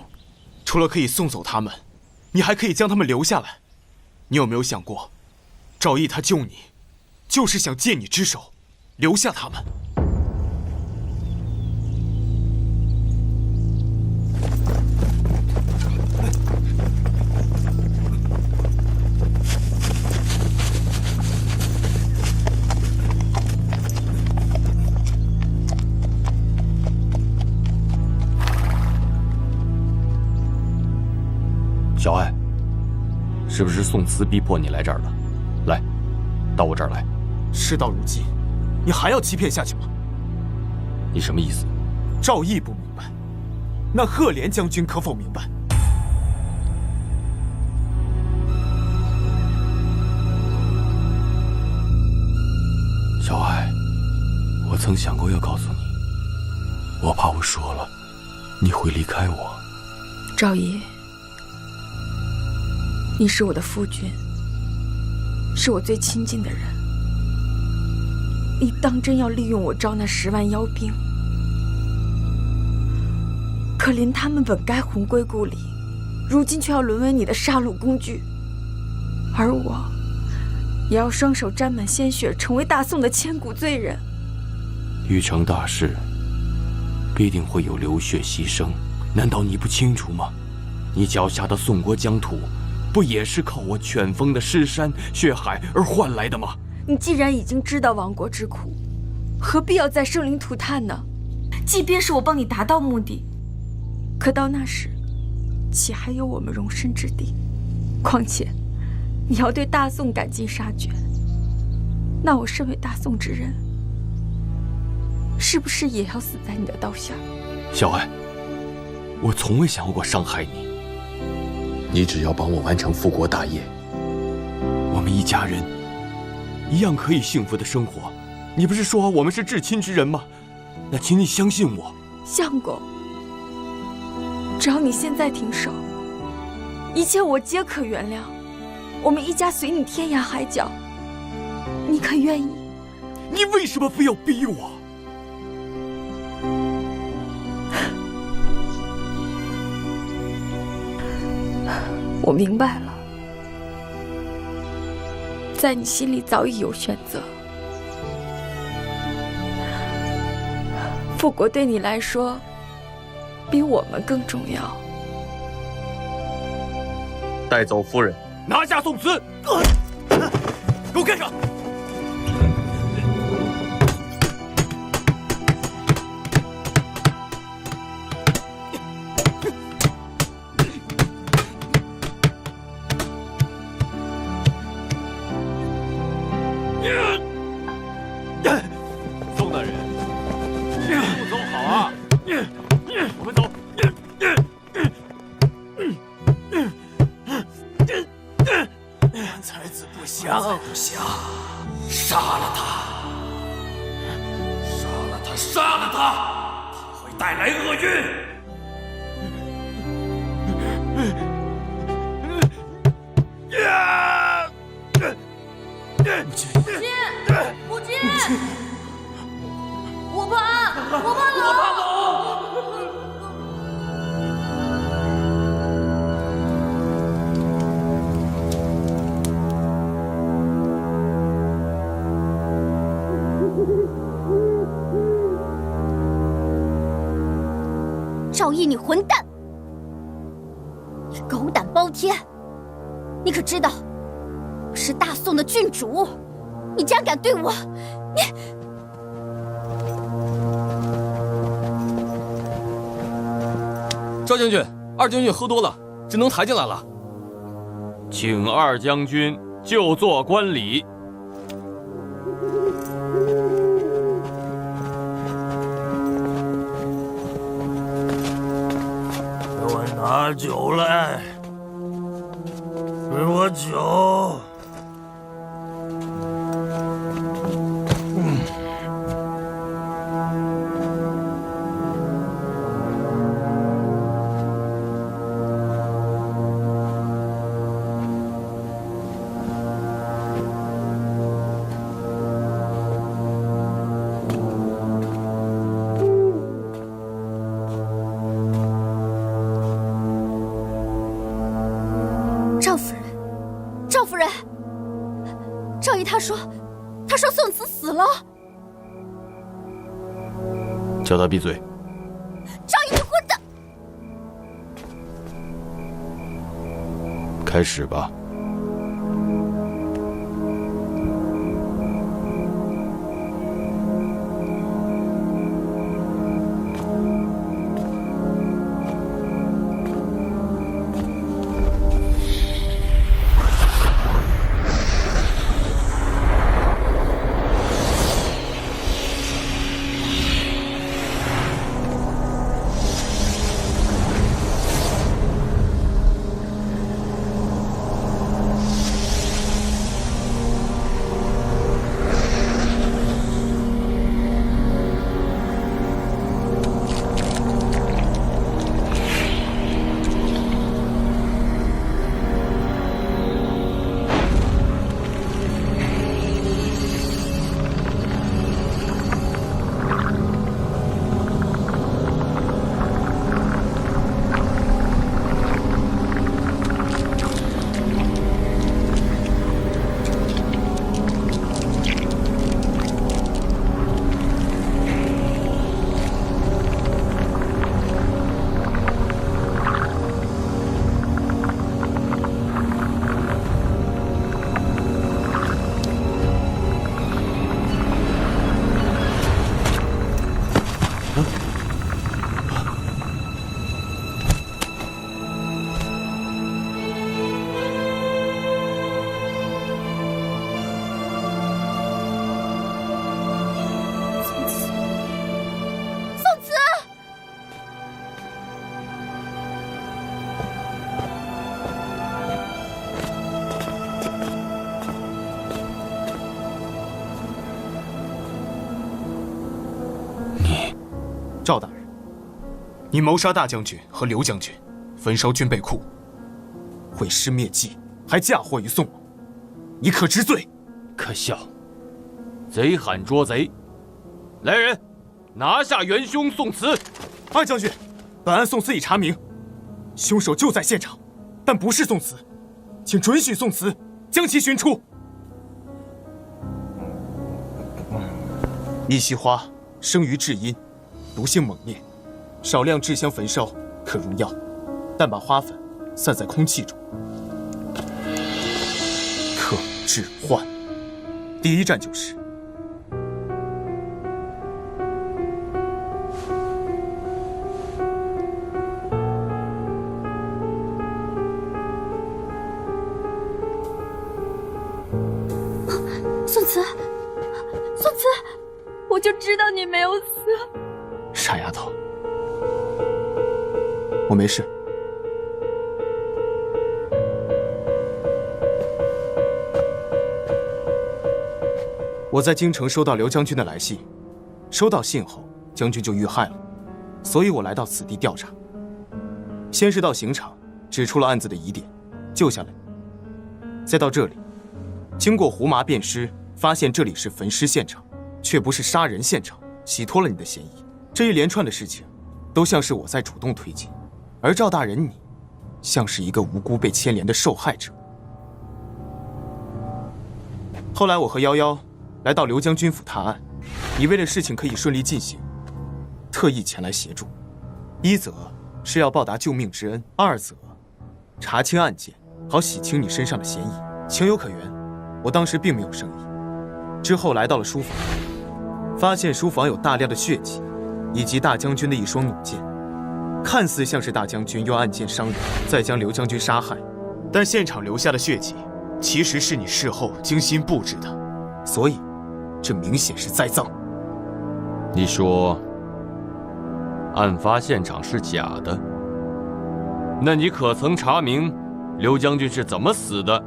除了可以送走他们，你还可以将他们留下来。你有没有想过，赵毅他救你，就是想借你之手，留下他们。小爱，是不是宋慈逼迫你来这儿的？来，到我这儿来。事到如今，你还要欺骗下去吗？你什么意思？赵毅不明白，那赫连将军可否明白？小爱，我曾想过要告诉你，我怕我说了，你会离开我。赵毅，你是我的夫君，是我最亲近的人，你当真要利用我招那10万妖兵？可怜他们本该魂归故里，如今却要沦为你的杀戮工具，而我也要双手沾满鲜血，成为大宋的千古罪人。欲成大事，必定会有流血牺牲，难道你不清楚吗？你脚下的宋国疆土，不也是靠我犬风的尸山血海而换来的吗？你既然已经知道亡国之苦，何必要在生灵涂炭呢？即便是我帮你达到目的，可到那时，岂还有我们容身之地？况且，你要对大宋赶尽杀绝，那我身为大宋之人，是不是也要死在你的刀下？小爱，我从未想过伤害你。你只要帮我完成复国大业，我们一家人一样可以幸福的生活。你不是说我们是至亲之人吗？那请你相信我。相公，只要你现在停手，一切我皆可原谅。我们一家随你天涯海角，你可愿意？你为什么非要逼我？我明白了，在你心里早已有选择。复国对你来说，比我们更重要。带走夫人，拿下宋慈，给我跟上！宋大人，步走好啊！我们走。才子不祥，杀了他！杀了他！杀了他！他会带来厄运。母亲，我怕冷。赵毅，你混蛋！你狗胆包天！你可知道我是大宋的郡主？你竟然敢对我！赵将军，二将军喝多了，只能抬进来了。请二将军就坐观礼。给我拿酒来！给我酒！赵夫人，赵姨她说宋慈死了。叫他闭嘴。赵姨，你混蛋！开始吧。赵大人，你谋杀大将军和刘将军，焚烧军备库，毁尸灭迹，还嫁祸于宋王，你可知罪？可笑！贼喊捉贼！来人，拿下元凶宋慈！二将军，本案宋慈已查明，凶手就在现场，但不是宋慈，请准许宋慈将其寻出。一稀花生于至阴，毒性猛烈，少量制香焚烧可入药，但把花粉散在空气中，可致幻。第一站就是宋慈，宋慈，我就知道你没有死。傻丫头，我没事。我在京城收到刘将军的来信，收到信后，将军就遇害了，所以我来到此地调查。先是到刑场，指出了案子的疑点，救下来；再到这里，经过胡麻辨尸，发现这里是焚尸现场，却不是杀人现场，洗脱了你的嫌疑。这一连串的事情，都像是我在主动推进，而赵大人你，像是一个无辜被牵连的受害者。后来我和夭夭来到刘将军府探案，你为了事情可以顺利进行，特意前来协助。一则是要报答救命之恩，二则查清案件，好洗清你身上的嫌疑，情有可原。我当时并没有生疑。之后来到了书房，发现书房有大量的血迹，以及大将军的一双弩箭，看似像是大将军用暗箭伤人，再将刘将军杀害，但现场留下的血迹，其实是你事后精心布置的，所以这明显是栽赃。你说案发现场是假的，那你可曾查明刘将军是怎么死的？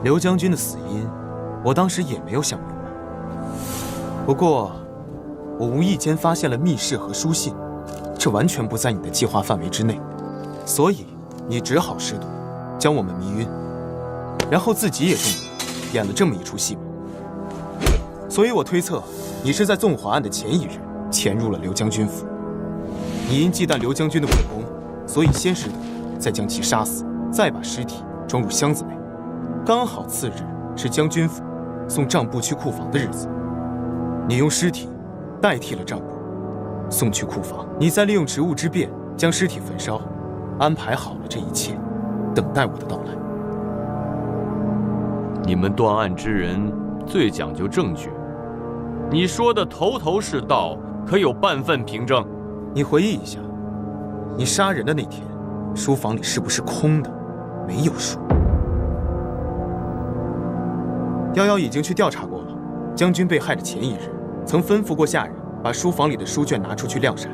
刘将军的死因，我当时也没有想明白。不过，我无意间发现了密室和书信，这完全不在你的计划范围之内，所以你只好试图将我们迷晕，然后自己也中毒，演了这么一出戏码。所以我推测，你是在纵火案的前一日潜入了刘将军府。你因忌惮刘将军的武功，所以先试毒，再将其杀死，再把尸体装入箱子内。刚好次日是将军府送账簿去库房的日子，你用尸体代替了账簿，送去库房。你再利用职务之便将尸体焚烧，安排好了这一切，等待我的到来。你们断案之人最讲究证据，你说的头头是道，可有半份凭证？你回忆一下，你杀人的那天，书房里是不是空的，没有书？夭夭已经去调查过了，将军被害的前一日，曾吩咐过下人把书房里的书卷拿出去晾晒。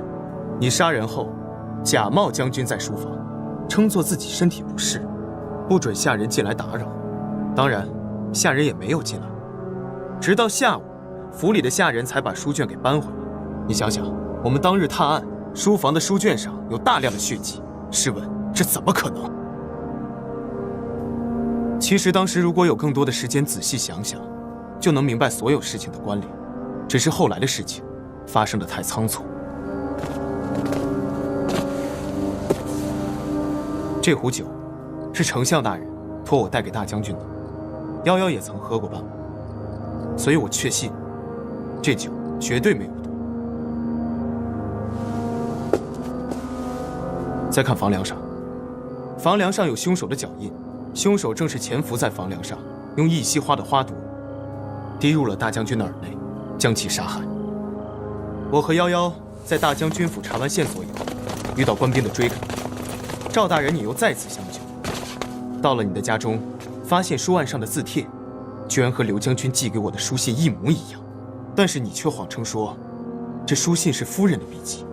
你杀人后，假冒将军在书房，称作自己身体不适，不准下人进来打扰。当然，下人也没有进来。直到下午，府里的下人才把书卷给搬回来。你想想，我们当日探案，书房的书卷上有大量的血迹，试问这怎么可能？其实当时如果有更多的时间仔细想想，就能明白所有事情的关联，只是后来的事情发生得太仓促。这壶酒是丞相大人托我带给大将军的，夭夭也曾喝过半碗，所以我确信这酒绝对没有毒。再看房梁上，房梁上有凶手的脚印，凶手正是潜伏在房梁上，用一稀花的花毒滴入了大将军的耳内，将其杀害。我和夭夭在大将军府查完线索以后，遇到官兵的追赶，赵大人你又再次相救。到了你的家中，发现书案上的字帖，居然和刘将军寄给我的书信一模一样，但是你却谎称说，这书信是夫人的笔迹。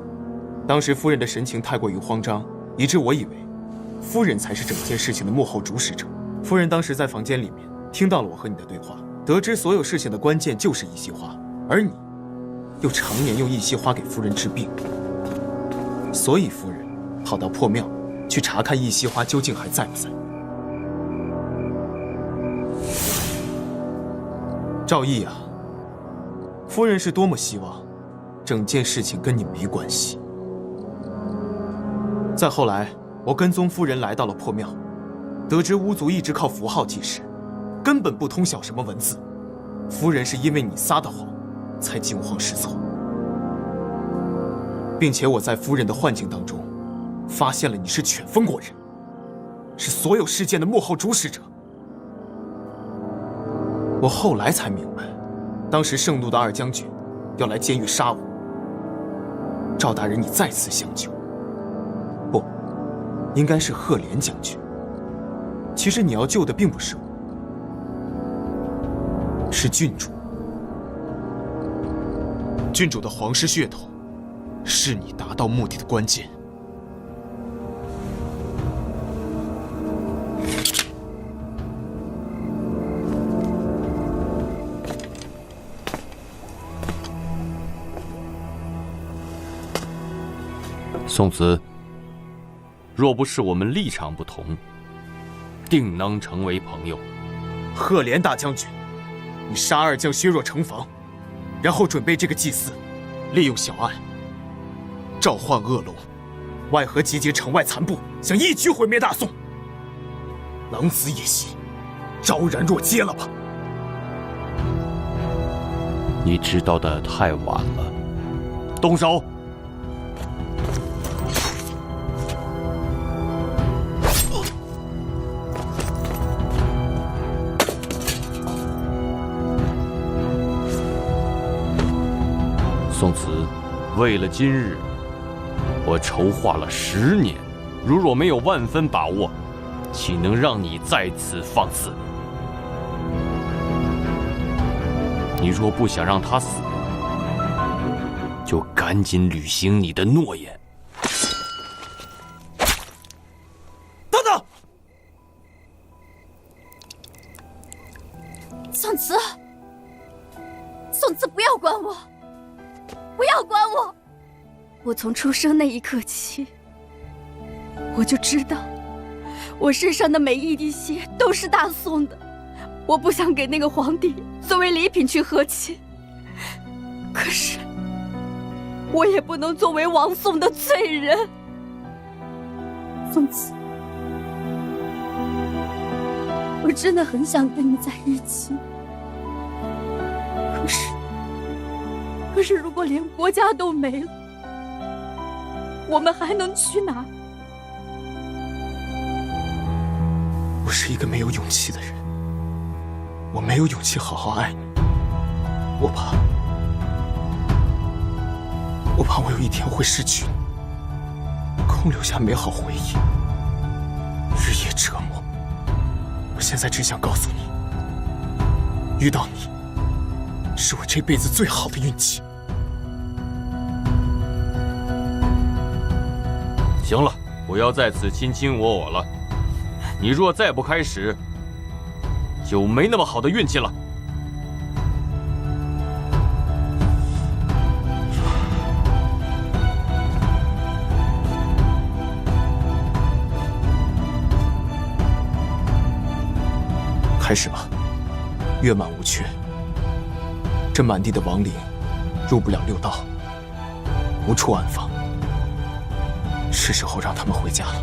当时夫人的神情太过于慌张，以致我以为夫人才是整件事情的幕后主使者。夫人当时在房间里面听到了我和你的对话，得知所有事情的关键就是一稀花，而你又常年用一稀花给夫人治病，所以夫人跑到破庙去查看一稀花究竟还在不在。赵毅啊，夫人是多么希望整件事情跟你没关系。再后来，我跟踪夫人来到了破庙，得知巫族一直靠符号记事，根本不通晓什么文字。夫人是因为你撒的谎，才惊慌失措，并且我在夫人的幻境当中，发现了你是犬风国人，是所有事件的幕后主使者。我后来才明白，当时盛怒的二将军要来监狱杀我。赵大人，你再次相救。不，应该是赫连将军。其实你要救的并不是我，是郡主。郡主的皇室血统，是你达到目的的关键。宋慈，若不是我们立场不同，定能成为朋友。赫连大将军，你杀二将削弱城防，然后准备这个祭祀，利用小岸召唤恶龙，外合集结城外残部，想一举毁灭大宋。狼子野心，昭然若揭了吧？你知道的太晚了。动手！宋慈，为了今日，我筹划了10年，如若没有万分把握，岂能让你在此放肆？你若不想让他死，就赶紧履行你的诺言。等等，宋慈，宋慈，不要管我！不要管我！我从出生那一刻起，我就知道，我身上的每一滴血都是大宋的。我不想给那个皇帝作为礼品去和亲，可是我也不能作为亡宋的罪人。宋慈，我真的很想跟你在一起，可是如果连国家都没了，我们还能去哪？我是一个没有勇气的人，我没有勇气好好爱你，我怕我有一天会失去你，空留下美好回忆，日夜折磨。我现在只想告诉你，遇到你是我这辈子最好的运气。行了，不要在此卿卿我我了。你若再不开始，就没那么好的运气了。开始吧，月满无缺。这满地的亡灵，入不了6道，无处安放。是时候让他们回家了。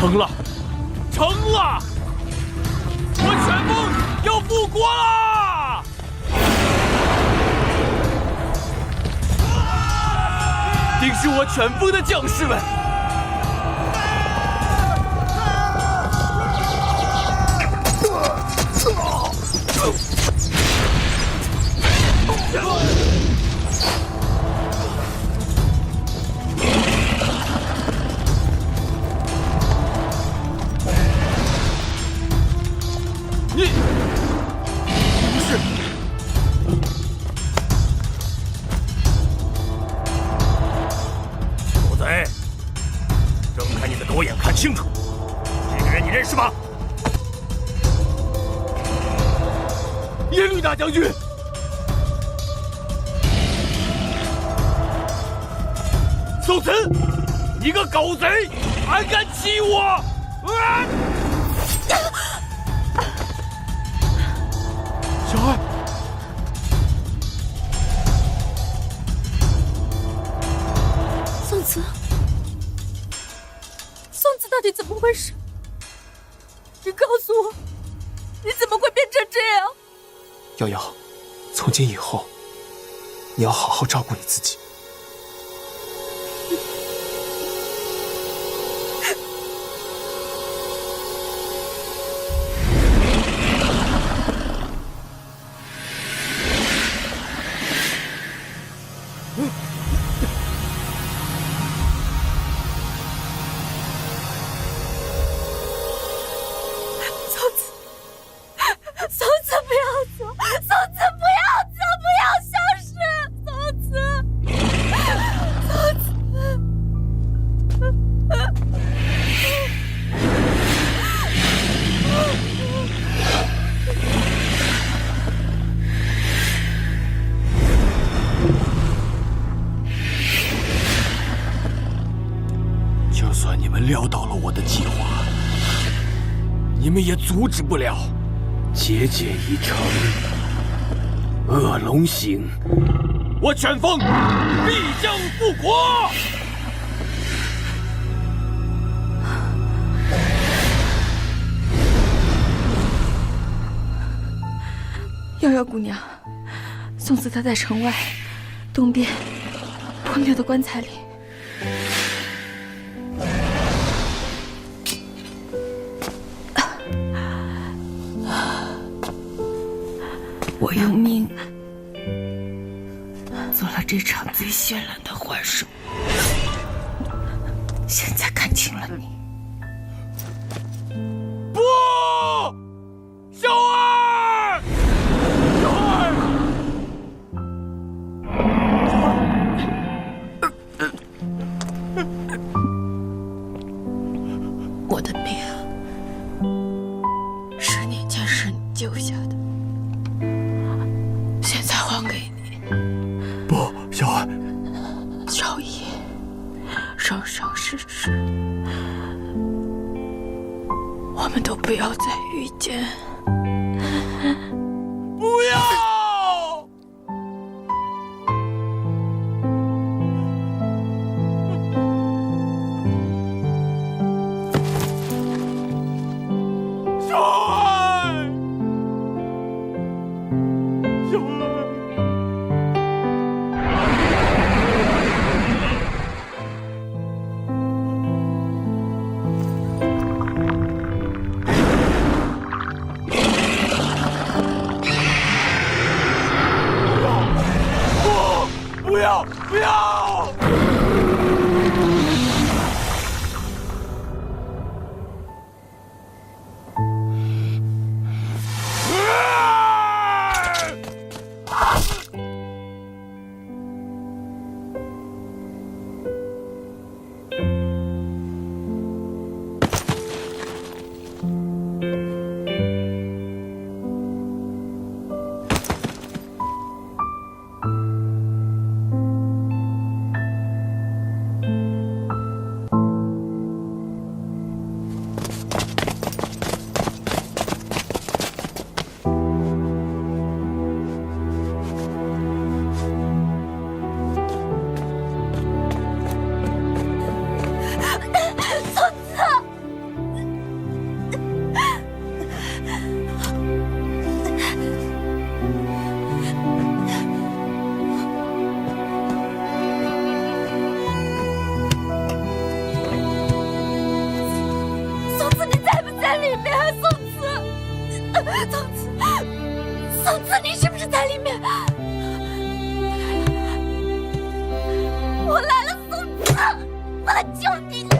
成了，成了！我旋风要复国啦！定是我犬风的将士们！你不是？狗贼，睁开你的狗眼，看清楚，这个人你认识吗？耶律大将军，宋慈，你个狗贼，还敢欺我！啊！小爱，宋慈，宋慈到底怎么回事？你告诉我，你怎么会变成这样？瑶瑶，从今以后，你要好好照顾你自己。宋慈，不要走！宋慈，不要走！不要消失！宋慈，宋就算你们料到了我的计划，你们也阻止不了。结界已成，恶龙行，我犬风必将复国！瑶瑶姑娘，宋慈他在城外东边破庙的棺材里。我用命做了这场最绚烂的幻术，现在看清了你。不，小二，小二，我的命10年前是你救下的。现在还给你。不，小爱，少爷，生生世世，我们都不要再遇见。不要！小爱，小爱。宋慈，你在不在里面？宋慈，宋慈，你是不是在里面？我来了，宋慈，我求你了！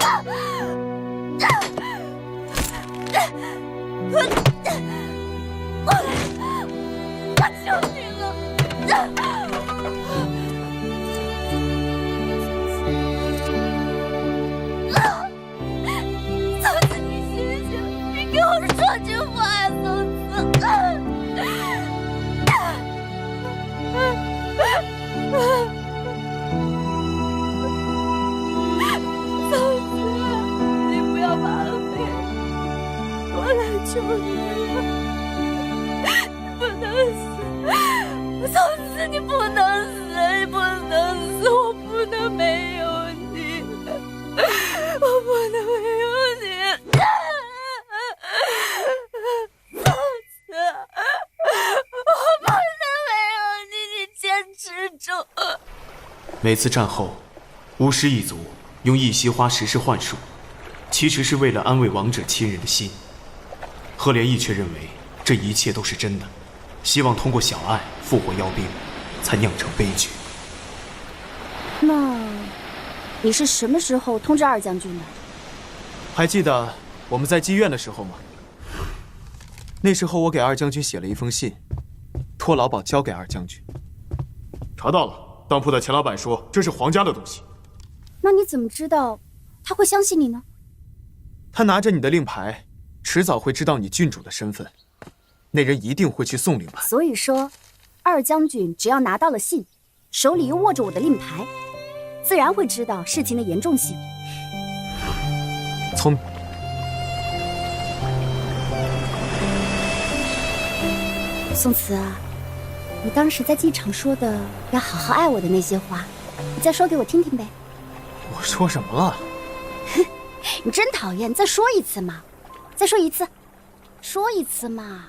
我求你了！宋慈，你醒醒，你给我说句话呀，宋慈！宋慈，你不要怕黑，我来求你了，你不能死，宋慈，你不能死，你不能死，我不能没有你，我不能没有你，宋慈，我不能没有你，你坚持住。每次战后，巫师一族用一席花实施幻术，其实是为了安慰亡者亲人的心。赫连义却认为这一切都是真的，希望通过小爱复活妖兵，才酿成悲剧。那你是什么时候通知二将军的？还记得我们在妓院的时候吗？那时候我给二将军写了一封信，托老鸨交给二将军。查到了，当铺的钱老板说这是皇家的东西。那你怎么知道他会相信你呢？他拿着你的令牌，迟早会知道你郡主的身份，那人一定会去送令牌。所以说，二将军只要拿到了信，手里又握着我的令牌，自然会知道事情的严重性。聪明。宋慈啊，你当时在机场说的要好好爱我的那些话，你再说给我听听呗。我说什么了？你真讨厌，再说一次嘛！再说一次，说一次嘛！